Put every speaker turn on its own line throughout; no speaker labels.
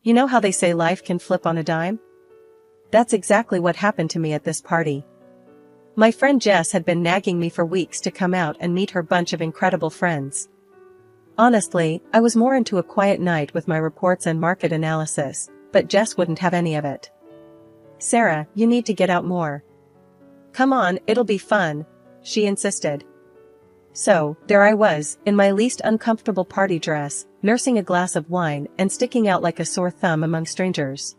You know how they say life can flip on a dime? That's exactly what happened to me at this party. My friend Jess had been nagging me for weeks to come out and meet her bunch of incredible friends. Honestly, I was more into a quiet night with my reports and market analysis, but Jess wouldn't have any of it. "Sarah, you need to get out more. Come on, it'll be fun," she insisted. So, there I was, in my least uncomfortable party dress, nursing a glass of wine and sticking out like a sore thumb among strangers.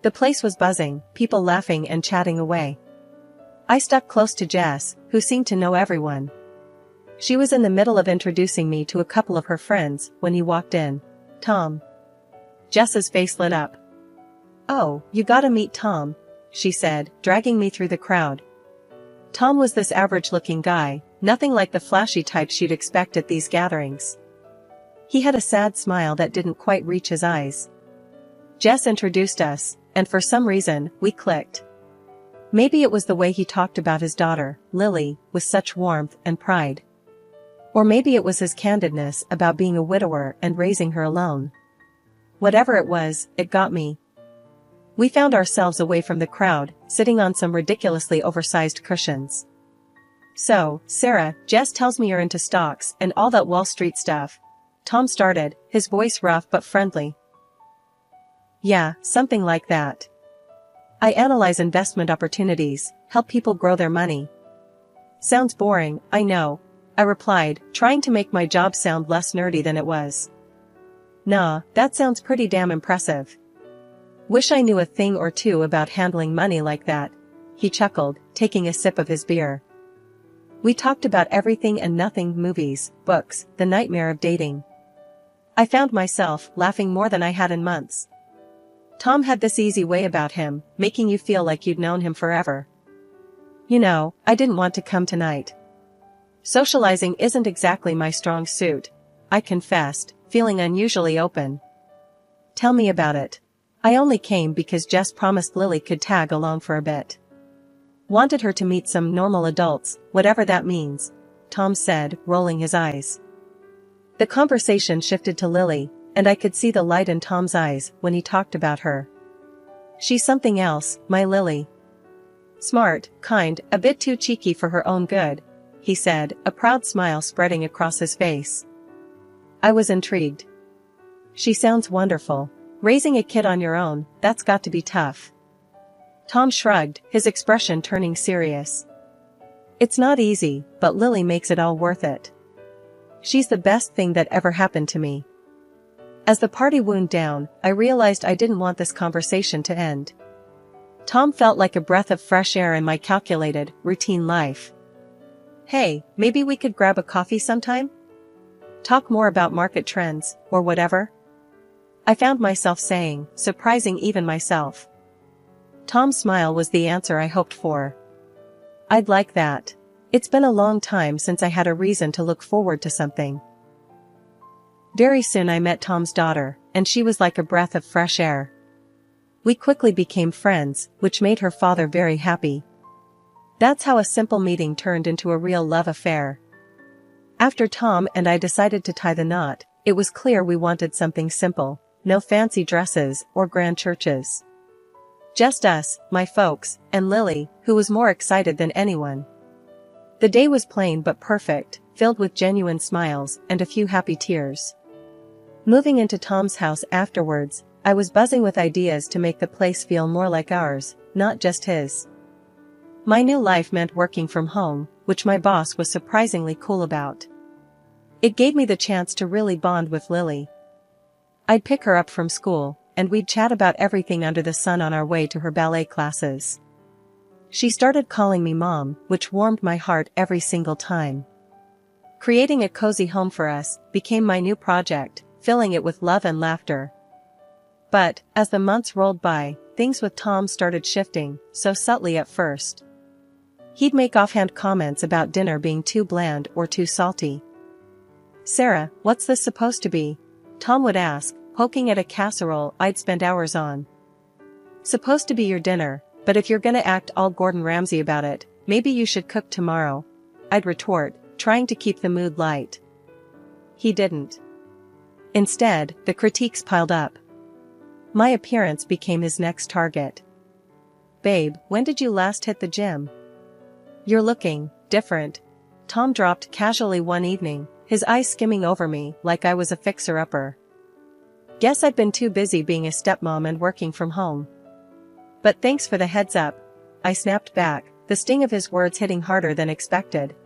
The place was buzzing, people laughing and chatting away. I stuck close to Jess, who seemed to know everyone. She was in the middle of introducing me to a couple of her friends when he walked in. "Tom." Jess's face lit up. "Oh, you gotta meet Tom," she said, dragging me through the crowd. Tom was this average-looking guy, nothing like the flashy type she'd expect at these gatherings. He had a sad smile that didn't quite reach his eyes. Jess introduced us, and for some reason, we clicked. Maybe it was the way he talked about his daughter, Lily, with such warmth and pride. Or maybe it was his candidness about being a widower and raising her alone. Whatever it was, it got me. We found ourselves away from the crowd, sitting on some ridiculously oversized cushions. "So, Sarah, Jess tells me you're into stocks and all that Wall Street stuff," Tom started, his voice rough but friendly. "Yeah, something like that. I analyze investment opportunities, help people grow their money." "Sounds boring, I know," I replied, trying to make my job sound less nerdy than it was. "Nah, that sounds pretty damn impressive. Wish I knew a thing or two about handling money like that," he chuckled, taking a sip of his beer. We talked about everything and nothing: movies, books, the nightmare of dating. I found myself laughing more than I had in months. Tom had this easy way about him, making you feel like you'd known him forever. "You know, I didn't want to come tonight. Socializing isn't exactly my strong suit," I confessed, feeling unusually open. "Tell me about it." "I only came because Jess promised Lily could tag along for a bit. Wanted her to meet some normal adults, whatever that means," Tom said, rolling his eyes. The conversation shifted to Lily, and I could see the light in Tom's eyes when he talked about her. "She's something else, my Lily. Smart, kind, a bit too cheeky for her own good," he said, a proud smile spreading across his face. I was intrigued. "She sounds wonderful. Raising a kid on your own, that's got to be tough." Tom shrugged, his expression turning serious. "It's not easy, but Lily makes it all worth it. She's the best thing that ever happened to me." As the party wound down, I realized I didn't want this conversation to end. Tom felt like a breath of fresh air in my calculated, routine life. "Hey, maybe we could grab a coffee sometime? Talk more about market trends, or whatever?" I found myself saying, surprising even myself. Tom's smile was the answer I hoped for. "I'd like that. It's been a long time since I had a reason to look forward to something." Very soon I met Tom's daughter, and she was like a breath of fresh air. We quickly became friends, which made her father very happy. That's how a simple meeting turned into a real love affair. After Tom and I decided to tie the knot, it was clear we wanted something simple, no fancy dresses or grand churches. Just us, my folks, and Lily, who was more excited than anyone. The day was plain but perfect, filled with genuine smiles and a few happy tears. Moving into Tom's house afterwards, I was buzzing with ideas to make the place feel more like ours, not just his. My new life meant working from home, which my boss was surprisingly cool about. It gave me the chance to really bond with Lily. I'd pick her up from school, and we'd chat about everything under the sun on our way to her ballet classes. She started calling me Mom, which warmed my heart every single time. Creating a cozy home for us became my new project, filling it with love and laughter. But, as the months rolled by, things with Tom started shifting, so subtly at first. He'd make offhand comments about dinner being too bland or too salty. "Sarah, what's this supposed to be?" Tom would ask, poking at a casserole I'd spent hours on. "Supposed to be your dinner, but if you're gonna act all Gordon Ramsay about it, maybe you should cook tomorrow," I'd retort, trying to keep the mood light. He didn't. Instead, the critiques piled up. My appearance became his next target. "Babe, when did you last hit the gym? You're looking different," Tom dropped casually one evening, his eyes skimming over me like I was a fixer-upper. "Guess I've been too busy being a stepmom and working from home." "But thanks for the heads up," I snapped back, the sting of his words hitting harder than expected.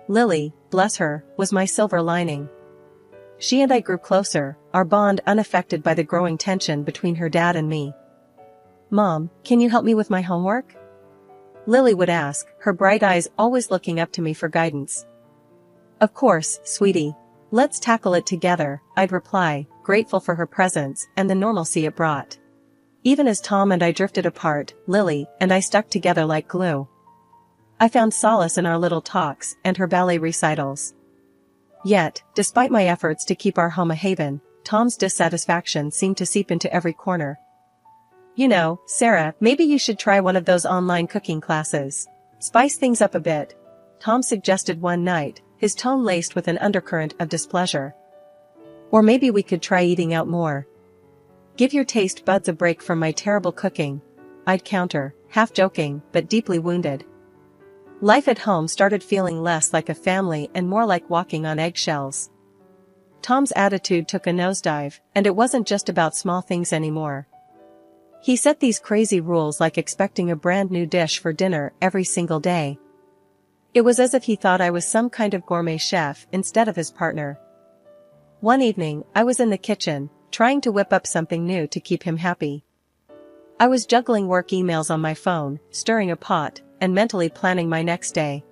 Lily, bless her, was my silver lining. She and I grew closer, our bond unaffected by the growing tension between her dad and me. "Mom, can you help me with my homework?" Lily would ask, her bright eyes always looking up to me for guidance. "Of course, sweetie. Let's tackle it together," I'd reply, grateful for her presence and the normalcy it brought. Even as Tom and I drifted apart, Lily and I stuck together like glue. I found solace in our little talks and her ballet recitals. Yet, despite my efforts to keep our home a haven, Tom's dissatisfaction seemed to seep into every corner. "You know, Sarah, maybe you should try one of those online cooking classes. Spice things up a bit," Tom suggested one night, his tone laced with an undercurrent of displeasure. "Or maybe we could try eating out more. Give your taste buds a break from my terrible cooking," I'd counter, half joking, but deeply wounded. Life at home started feeling less like a family and more like walking on eggshells. Tom's attitude took a nosedive, and it wasn't just about small things anymore. He set these crazy rules like expecting a brand new dish for dinner every single day. It was as if he thought I was some kind of gourmet chef instead of his partner. One evening, I was in the kitchen, trying to whip up something new to keep him happy. I was juggling work emails on my phone, stirring a pot, and mentally planning my next day.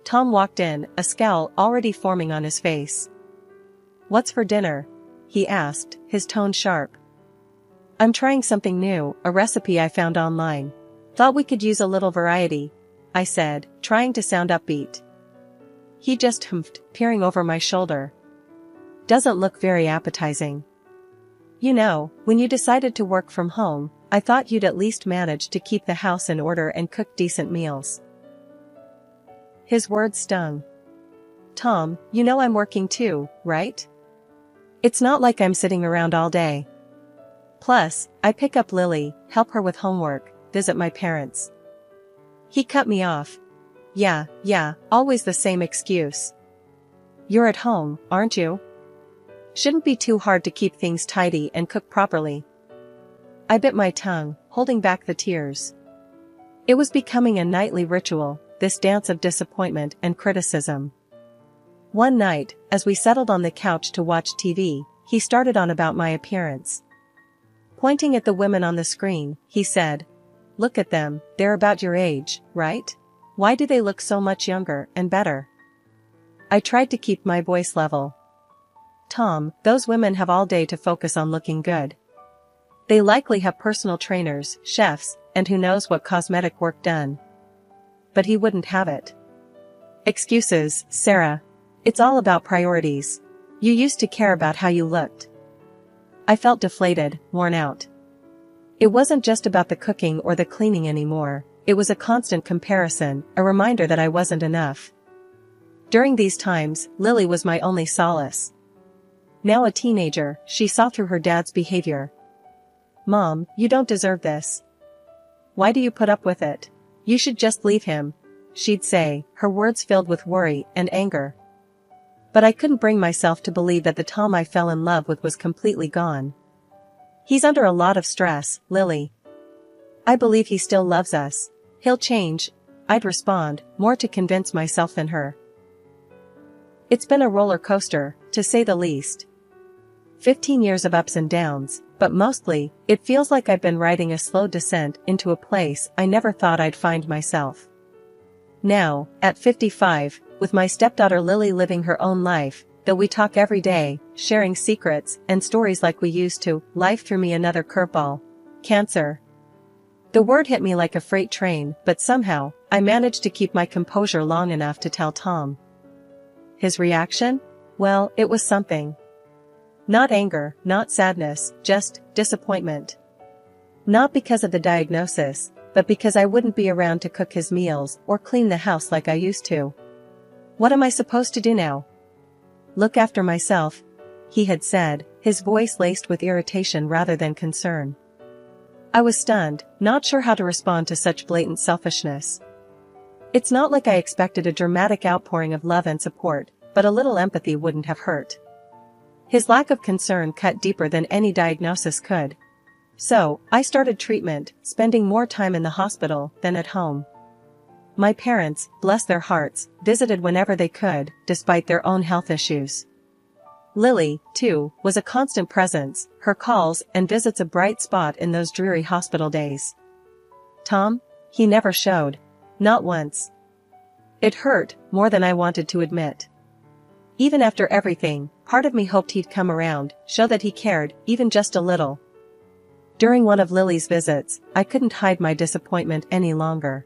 Tom walked in, a scowl already forming on his face. "What's for dinner?" he asked, his tone sharp. "I'm trying something new, a recipe I found online. Thought we could use a little variety," I said, trying to sound upbeat. He just humphed, peering over my shoulder. "Doesn't look very appetizing." "You know, when you decided to work from home, I thought you'd at least manage to keep the house in order and cook decent meals." His words stung. "Tom, you know I'm working too, right? It's not like I'm sitting around all day. Plus, I pick up Lily, help her with homework, visit my parents." He cut me off. Yeah, always the same excuse. "You're at home, aren't you? Shouldn't be too hard to keep things tidy and cook properly." I bit my tongue, holding back the tears. It was becoming a nightly ritual, this dance of disappointment and criticism. One night, as we settled on the couch to watch TV, he started on about my appearance. Pointing at the women on the screen, he said, "Look at them, they're about your age, right? Why do they look so much younger and better?" I tried to keep my voice level. "Tom, those women have all day to focus on looking good. They likely have personal trainers, chefs, and who knows what cosmetic work done." But he wouldn't have it. "Excuses, Sarah. It's all about priorities. You used to care about how you looked." I felt deflated, worn out. It wasn't just about the cooking or the cleaning anymore, it was a constant comparison, a reminder that I wasn't enough. During these times, Lily was my only solace. Now a teenager, she saw through her dad's behavior. "Mom, you don't deserve this. Why do you put up with it? You should just leave him," she'd say, her words filled with worry and anger. But I couldn't bring myself to believe that the Tom I fell in love with was completely gone. "He's under a lot of stress, Lily. I believe he still loves us. He'll change," I'd respond, more to convince myself than her. It's been a roller coaster, to say the least. 15 years of ups and downs, but mostly, it feels like I've been riding a slow descent into a place I never thought I'd find myself. Now, at 55, with my stepdaughter Lily living her own life, though we talk every day, sharing secrets and stories like we used to, life threw me another curveball. Cancer. The word hit me like a freight train, but somehow, I managed to keep my composure long enough to tell Tom. His reaction? Well, it was something. Not anger, not sadness, just disappointment. Not because of the diagnosis, but because I wouldn't be around to cook his meals or clean the house like I used to. "What am I supposed to do now?" "Look after myself," he had said, his voice laced with irritation rather than concern. I was stunned, not sure how to respond to such blatant selfishness. It's not like I expected a dramatic outpouring of love and support, but a little empathy wouldn't have hurt. His lack of concern cut deeper than any diagnosis could. So, I started treatment, spending more time in the hospital than at home. My parents, bless their hearts, visited whenever they could, despite their own health issues. Lily, too, was a constant presence, her calls and visits a bright spot in those dreary hospital days. Tom? He never showed. Not once. It hurt, more than I wanted to admit. Even after everything, part of me hoped he'd come around, show that he cared, even just a little. During one of Lily's visits, I couldn't hide my disappointment any longer.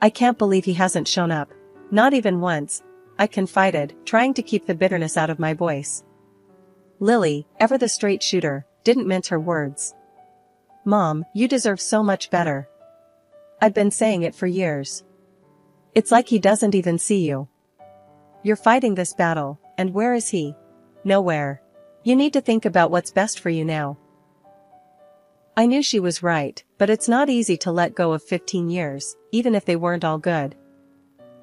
I can't believe he hasn't shown up. Not even once, I confided, trying to keep the bitterness out of my voice. Lily, ever the straight shooter, didn't mince her words. Mom, you deserve so much better. I've been saying it for years. It's like he doesn't even see you. You're fighting this battle, and where is he? Nowhere. You need to think about what's best for you now. I knew she was right, but it's not easy to let go of 15 years, even if they weren't all good.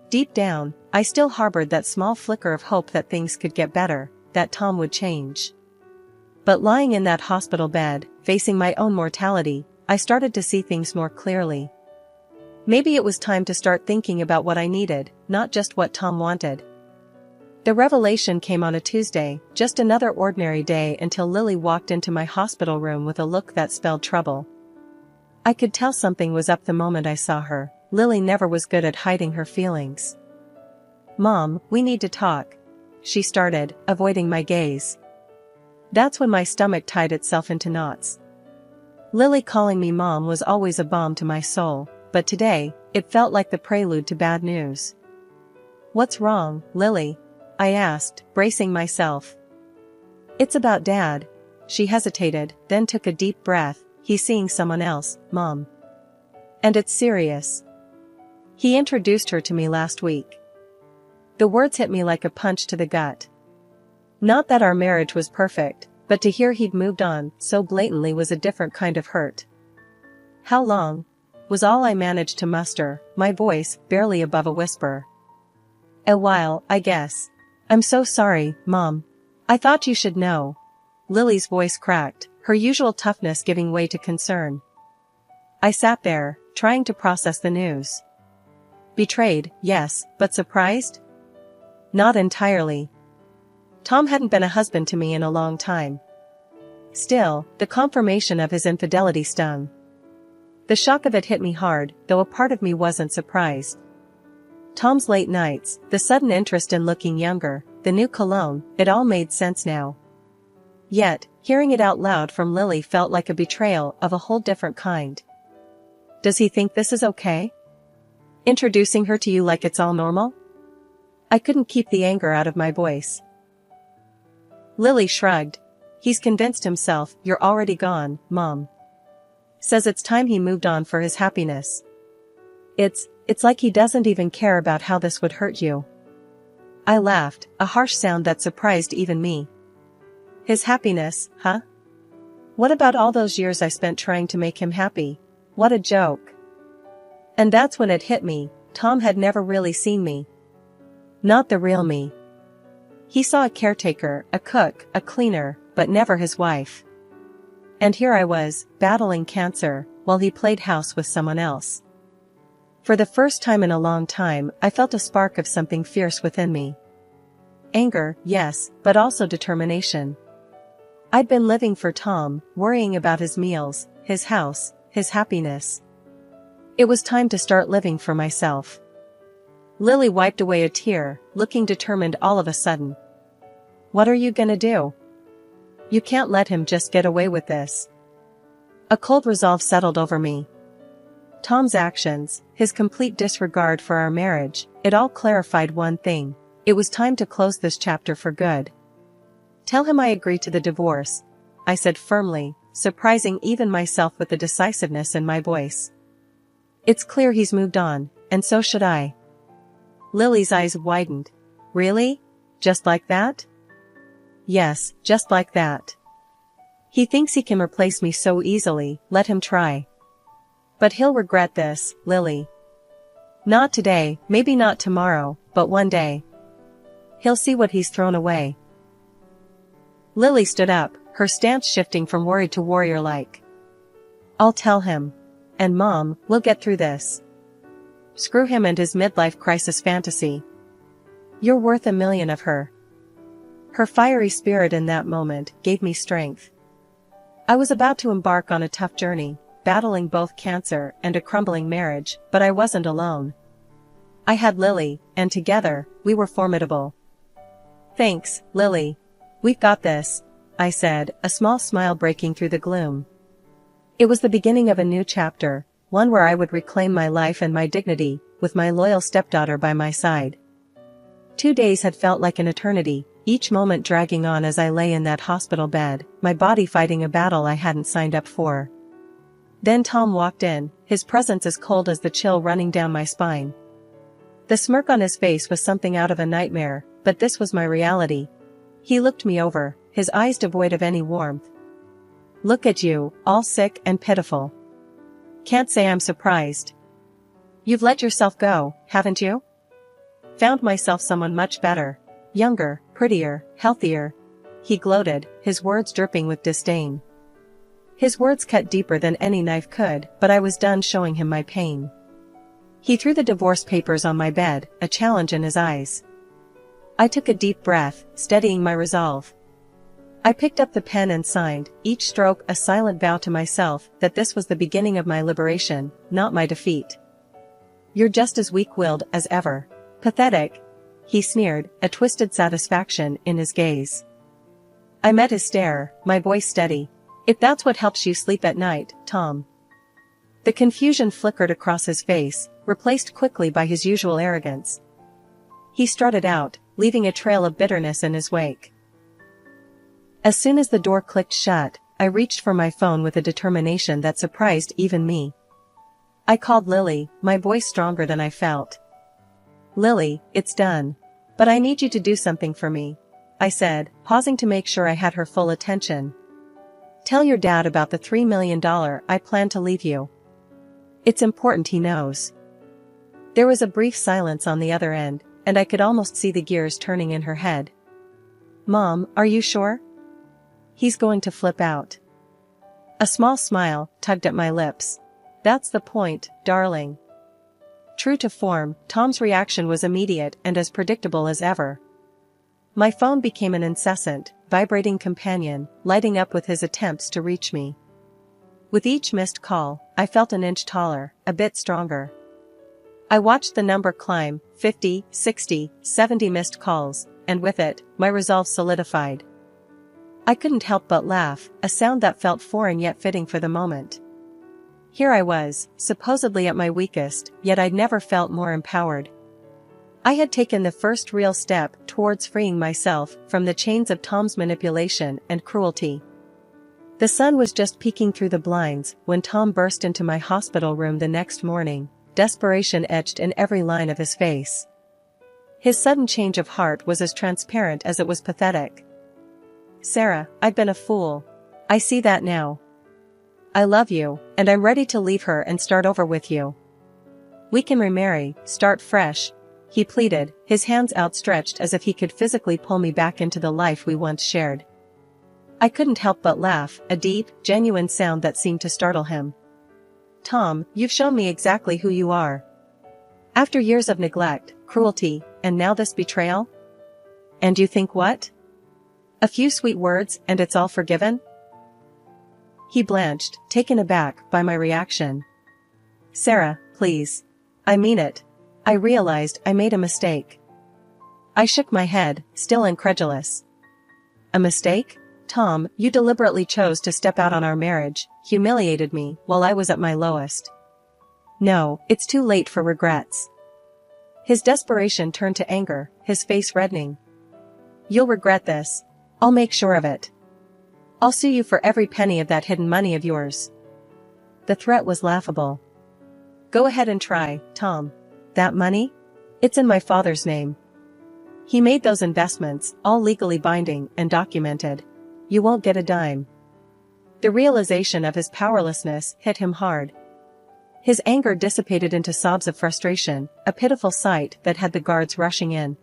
Deep down, I still harbored that small flicker of hope that things could get better, that Tom would change. But lying in that hospital bed, facing my own mortality, I started to see things more clearly. Maybe it was time to start thinking about what I needed, not just what Tom wanted. The revelation came on a Tuesday, just another ordinary day until Lily walked into my hospital room with a look that spelled trouble. I could tell something was up the moment I saw her. Lily never was good at hiding her feelings. Mom, we need to talk. She started, avoiding my gaze. That's when my stomach tied itself into knots. Lily calling me Mom was always a balm to my soul, but today, it felt like the prelude to bad news. What's wrong, Lily? I asked, bracing myself. It's about Dad. She hesitated, then took a deep breath. He's seeing someone else, Mom. And it's serious. He introduced her to me last week. The words hit me like a punch to the gut. Not that our marriage was perfect, but to hear he'd moved on so blatantly was a different kind of hurt. How long? Was all I managed to muster, my voice barely above a whisper. A while, I guess. I'm so sorry, Mom. I thought you should know. Lily's voice cracked, her usual toughness giving way to concern. I sat there, trying to process the news. Betrayed, yes, but surprised? Not entirely. Tom hadn't been a husband to me in a long time. Still, the confirmation of his infidelity stung. The shock of it hit me hard, though a part of me wasn't surprised. Tom's late nights, the sudden interest in looking younger, the new cologne, it all made sense now. Yet, hearing it out loud from Lily felt like a betrayal of a whole different kind. Does he think this is okay? Introducing her to you like it's all normal? I couldn't keep the anger out of my voice. Lily shrugged. He's convinced himself you're already gone, Mom. Says it's time he moved on for his happiness. It's like he doesn't even care about how this would hurt you. I laughed, a harsh sound that surprised even me. His happiness, huh? What about all those years I spent trying to make him happy? What a joke. And that's when it hit me, Tom had never really seen me. Not the real me. He saw a caretaker, a cook, a cleaner, but never his wife. And here I was, battling cancer, while he played house with someone else. For the first time in a long time, I felt a spark of something fierce within me. Anger, yes, but also determination. I'd been living for Tom, worrying about his meals, his house, his happiness. It was time to start living for myself. Lily wiped away a tear, looking determined all of a sudden. What are you gonna do? You can't let him just get away with this. A cold resolve settled over me. Tom's actions, his complete disregard for our marriage, it all clarified one thing. It was time to close this chapter for good. Tell him I agree to the divorce, I said firmly, surprising even myself with the decisiveness in my voice. It's clear he's moved on, and so should I. Lily's eyes widened. Really? Just like that? Yes, just like that. He thinks he can replace me so easily, let him try. But he'll regret this, Lily. Not today, maybe not tomorrow, but one day. He'll see what he's thrown away. Lily stood up, her stance shifting from worried to warrior-like. I'll tell him. And Mom, we'll get through this. Screw him and his midlife crisis fantasy. You're worth $1 million of her. Her fiery spirit in that moment gave me strength. I was about to embark on a tough journey, battling both cancer and a crumbling marriage, but I wasn't alone. I had Lily, and together, we were formidable. Thanks, Lily. We've got this, I said, a small smile breaking through the gloom. It was the beginning of a new chapter, one where I would reclaim my life and my dignity, with my loyal stepdaughter by my side. 2 days had felt like an eternity, each moment dragging on as I lay in that hospital bed, my body fighting a battle I hadn't signed up for. Then Tom walked in, his presence as cold as the chill running down my spine. The smirk on his face was something out of a nightmare, but this was my reality. He looked me over, his eyes devoid of any warmth. Look at you, all sick and pitiful. Can't say I'm surprised. You've let yourself go, haven't you? Found myself someone much better. Younger, prettier, healthier. He gloated, his words dripping with disdain. His words cut deeper than any knife could, but I was done showing him my pain. He threw the divorce papers on my bed, a challenge in his eyes. I took a deep breath, steadying my resolve. I picked up the pen and signed, each stroke a silent vow to myself that this was the beginning of my liberation, not my defeat. You're just as weak-willed as ever. Pathetic. He sneered, a twisted satisfaction in his gaze. I met his stare, my voice steady. If that's what helps you sleep at night, Tom. The confusion flickered across his face, replaced quickly by his usual arrogance. He strutted out, leaving a trail of bitterness in his wake. As soon as the door clicked shut, I reached for my phone with a determination that surprised even me. I called Lily, my voice stronger than I felt. Lily, it's done. But I need you to do something for me, I said, pausing to make sure I had her full attention. Tell your dad about the $3 million I plan to leave you. It's important he knows. There was a brief silence on the other end, and I could almost see the gears turning in her head. Mom, are you sure? He's going to flip out. A small smile tugged at my lips. That's the point, darling. True to form, Tom's reaction was immediate and as predictable as ever. My phone became an incessant, vibrating companion, lighting up with his attempts to reach me. With each missed call, I felt an inch taller, a bit stronger. I watched the number climb, 50, 60, 70 missed calls, and with it, my resolve solidified. I couldn't help but laugh, a sound that felt foreign yet fitting for the moment. Here I was, supposedly at my weakest, yet I'd never felt more empowered. I had taken the first real step towards freeing myself from the chains of Tom's manipulation and cruelty. The sun was just peeking through the blinds when Tom burst into my hospital room the next morning, desperation etched in every line of his face. His sudden change of heart was as transparent as it was pathetic. Sarah, I've been a fool. I see that now. I love you, and I'm ready to leave her and start over with you. We can remarry, start fresh, he pleaded, his hands outstretched as if he could physically pull me back into the life we once shared. I couldn't help but laugh, a deep, genuine sound that seemed to startle him. Tom, you've shown me exactly who you are. After years of neglect, cruelty, and now this betrayal? And you think what? A few sweet words and it's all forgiven? He blanched, taken aback by my reaction. Sarah, please. I mean it. I realized I made a mistake. I shook my head, still incredulous. A mistake? Tom, you deliberately chose to step out on our marriage, humiliated me while I was at my lowest. No, it's too late for regrets. His desperation turned to anger, his face reddening. You'll regret this. I'll make sure of it. I'll sue you for every penny of that hidden money of yours. The threat was laughable. Go ahead and try, Tom. That money? It's in my father's name. He made those investments, all legally binding and documented. You won't get a dime. The realization of his powerlessness hit him hard. His anger dissipated into sobs of frustration, a pitiful sight that had the guards rushing in.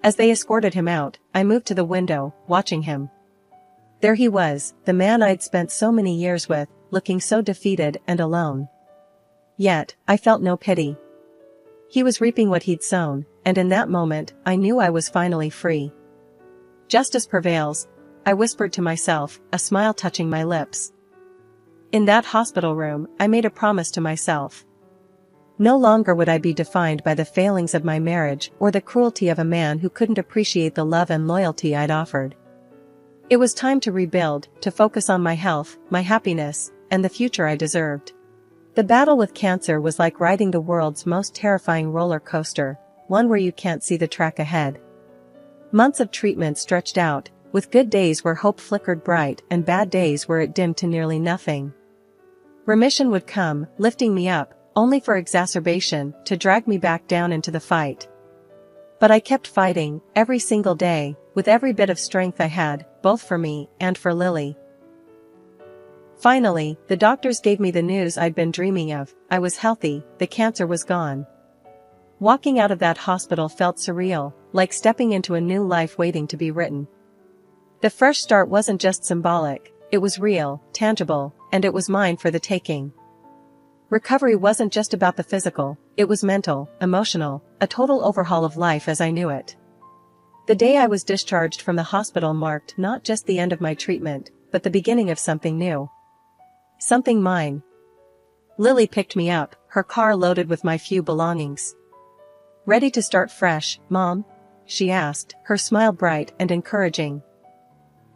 As they escorted him out, I moved to the window, watching him. There he was, the man I'd spent so many years with, looking so defeated and alone. Yet, I felt no pity. He was reaping what he'd sown, and in that moment, I knew I was finally free. Justice prevails, I whispered to myself, a smile touching my lips. In that hospital room, I made a promise to myself. No longer would I be defined by the failings of my marriage or the cruelty of a man who couldn't appreciate the love and loyalty I'd offered. It was time to rebuild, to focus on my health, my happiness, and the future I deserved. The battle with cancer was like riding the world's most terrifying roller coaster, one where you can't see the track ahead. Months of treatment stretched out, with good days where hope flickered bright and bad days where it dimmed to nearly nothing. Remission would come, lifting me up, only for exacerbation to drag me back down into the fight. But I kept fighting, every single day, with every bit of strength I had, both for me and for Lily. Finally, the doctors gave me the news I'd been dreaming of. I was healthy, the cancer was gone. Walking out of that hospital felt surreal, like stepping into a new life waiting to be written. The fresh start wasn't just symbolic, it was real, tangible, and it was mine for the taking. Recovery wasn't just about the physical, it was mental, emotional, a total overhaul of life as I knew it. The day I was discharged from the hospital marked not just the end of my treatment, but the beginning of something new. Something mine. Lily picked me up, her car loaded with my few belongings. "Ready to start fresh, Mom?" she asked, her smile bright and encouraging.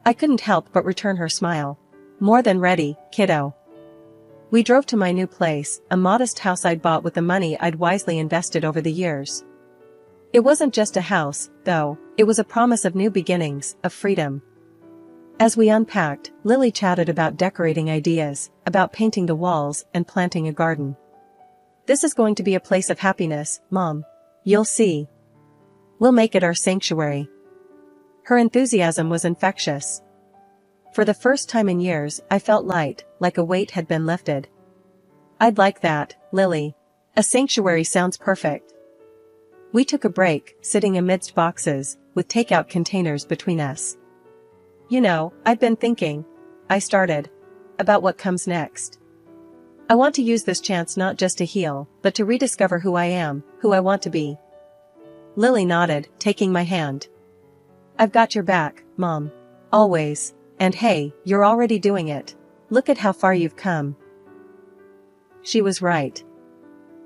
I couldn't help but return her smile. "More than ready, kiddo." We drove to my new place, a modest house I'd bought with the money I'd wisely invested over the years. It wasn't just a house, though, it was a promise of new beginnings, of freedom. As we unpacked, Lily chatted about decorating ideas, about painting the walls and planting a garden. "This is going to be a place of happiness, Mom. You'll see. We'll make it our sanctuary." Her enthusiasm was infectious. For the first time in years, I felt light, like a weight had been lifted. "I'd like that, Lily. A sanctuary sounds perfect." We took a break, sitting amidst boxes, with takeout containers between us. "You know, I've been thinking," I started, "about what comes next. I want to use this chance not just to heal, but to rediscover who I am, who I want to be." Lily nodded, taking my hand. "I've got your back, Mom. Always. And hey, you're already doing it. Look at how far you've come." She was right.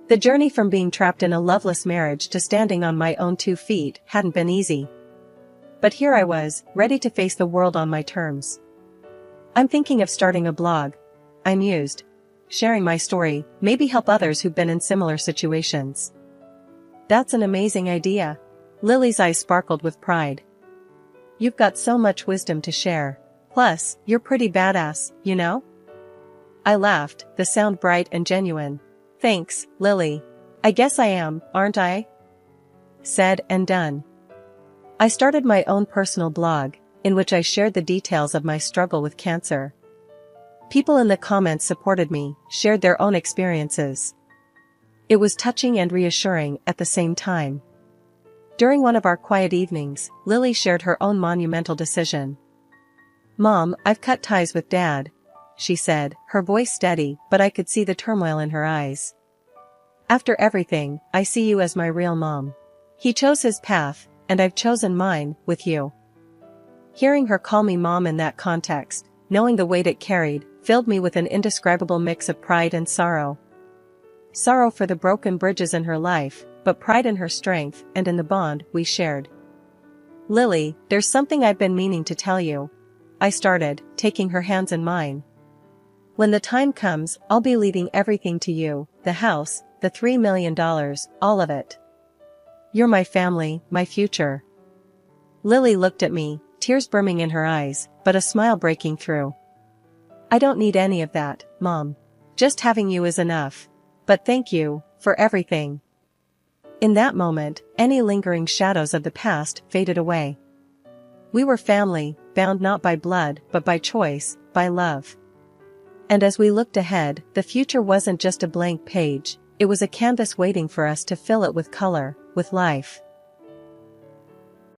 The journey from being trapped in a loveless marriage to standing on my own 2 feet hadn't been easy. But here I was, ready to face the world on my terms. "I'm thinking of starting a blog," I mused. "Sharing my story, maybe help others who've been in similar situations." "That's an amazing idea." Lily's eyes sparkled with pride. "You've got so much wisdom to share. Plus, you're pretty badass, you know?" I laughed, the sound bright and genuine. "Thanks, Lily. I guess I am, aren't I?" Said and done. I started my own personal blog, in which I shared the details of my struggle with cancer. People in the comments supported me, shared their own experiences. It was touching and reassuring at the same time. During one of our quiet evenings, Lily shared her own monumental decision. "Mom, I've cut ties with Dad," she said, her voice steady, but I could see the turmoil in her eyes. "After everything, I see you as my real mom. He chose his path, and I've chosen mine, with you." Hearing her call me Mom in that context, knowing the weight it carried, filled me with an indescribable mix of pride and sorrow. Sorrow for the broken bridges in her life, but pride in her strength and in the bond we shared. "Lily, there's something I've been meaning to tell you," I started, taking her hands in mine. "When the time comes, I'll be leaving everything to you, the house, the $3 million, all of it. You're my family, my future." Lily looked at me, tears brimming in her eyes, but a smile breaking through. "I don't need any of that, Mom. Just having you is enough. But thank you, for everything." In that moment, any lingering shadows of the past faded away. We were family, bound not by blood but by choice, by love. And as we looked ahead, the future wasn't just a blank page, it was a canvas waiting for us to fill it with color, with life.